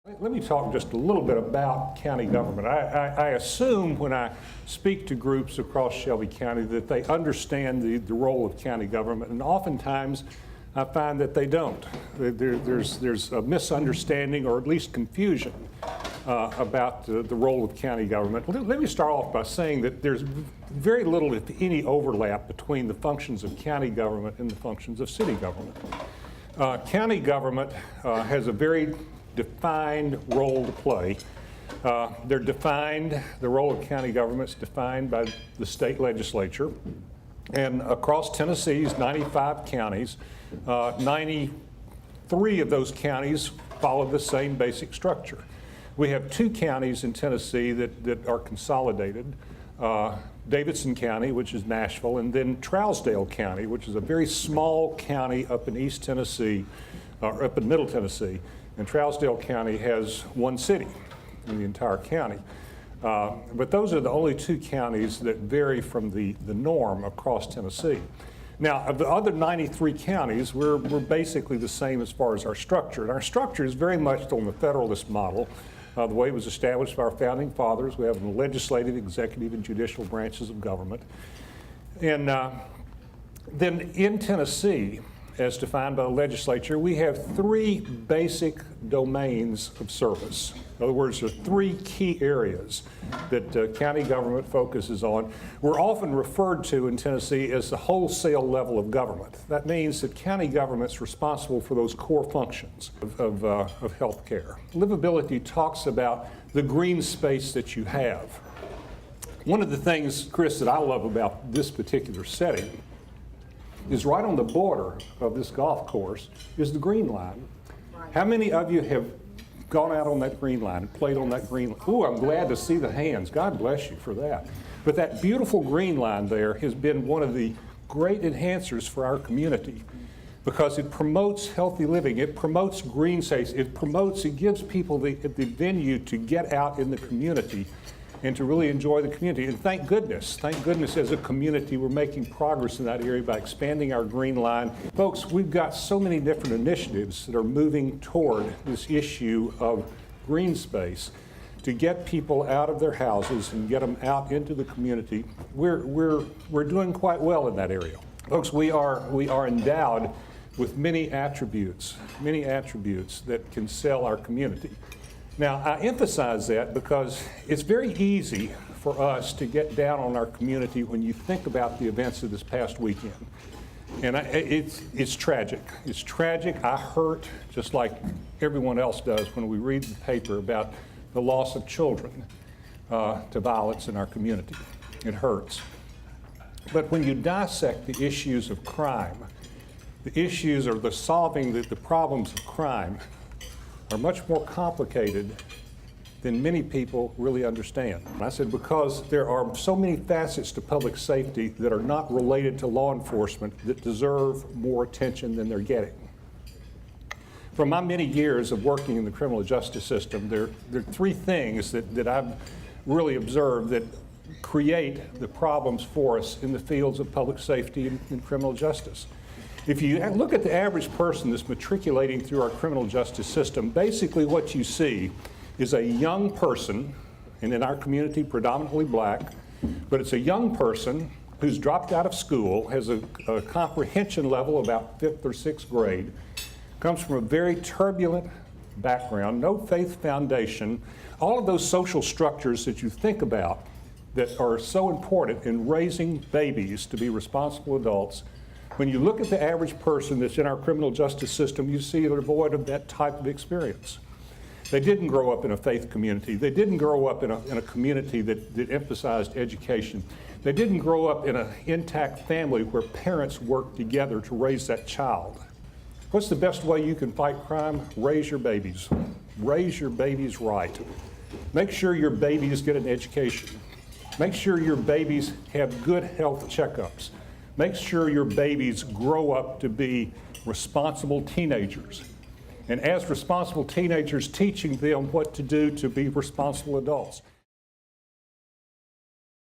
Let me talk just a little bit about county government. I assume when I speak to groups across Shelby County that they understand the role of county government, and oftentimes I find that they don't. There's a misunderstanding or at least confusion about the role of county government. Let me start off by saying that there's very little, if any, overlap between the functions of county government and the functions of city government. County government has a very defined role to play. The role of county government is defined by the state legislature. And across Tennessee's 95 counties, 93 of those counties follow the same basic structure. We have two counties in Tennessee that are consolidated. Davidson County, which is Nashville, and then Trousdale County, which is a very small county up in East Tennessee, or up in Middle Tennessee. And Trousdale County has one city in the entire county. But those are the only two counties that vary from the norm across Tennessee. Now, of the other 93 counties, we're basically the same as far as our structure. And our structure is very much on the federalist model, the way it was established by our founding fathers. We have the legislative, executive, and judicial branches of government. And then in Tennessee, as defined by the legislature, we have three basic domains of service. In other words, there are three key areas that county government focuses on. We're often referred to in Tennessee as the wholesale level of government. That means that county government's responsible for those core functions of health care. Livability talks about the green space that you have. One of the things, Chris, that I love about this particular setting is right on the border of this golf course is the green line. Right. How many of you have gone out on that green line and played on that green line? Ooh, I'm glad to see the hands. God bless you for that. But that beautiful green line there has been one of the great enhancers for our community because it promotes healthy living. It promotes green space. It gives people the venue to get out in the community and to really enjoy the community. And thank goodness as a community we're making progress in that area by expanding our green line. Folks, we've got so many different initiatives that are moving toward this issue of green space to get people out of their houses and get them out into the community. We're doing quite well in that area. Folks, we are endowed with many attributes that can sell our community. Now, I emphasize that because it's very easy for us to get down on our community when you think about the events of this past weekend. And it's tragic. It's tragic. I hurt just like everyone else does when we read the paper about the loss of children to violence in our community. It hurts. But when you dissect the issues of crime, the issues or the solving the problems of crime are much more complicated than many people really understand. And I said because there are so many facets to public safety that are not related to law enforcement that deserve more attention than they're getting. From my many years of working in the criminal justice system, there are three things that I've really observed that create the problems for us in the fields of public safety and criminal justice. If you look at the average person that's matriculating through our criminal justice system, basically what you see is a young person, and in our community predominantly black, but it's a young person who's dropped out of school, has a comprehension level about 5th or 6th grade, comes from a very turbulent background, no faith foundation, all of those social structures that you think about that are so important in raising babies to be responsible adults. When you look at the average person that's in our criminal justice system, you see they're devoid of that type of experience. They didn't grow up in a faith community. They didn't grow up in a community that emphasized education. They didn't grow up in an intact family where parents worked together to raise that child. What's the best way you can fight crime? Raise your babies. Raise your babies right. Make sure your babies get an education. Make sure your babies have good health checkups. Make sure your babies grow up to be responsible teenagers. And as responsible teenagers, teaching them what to do to be responsible adults.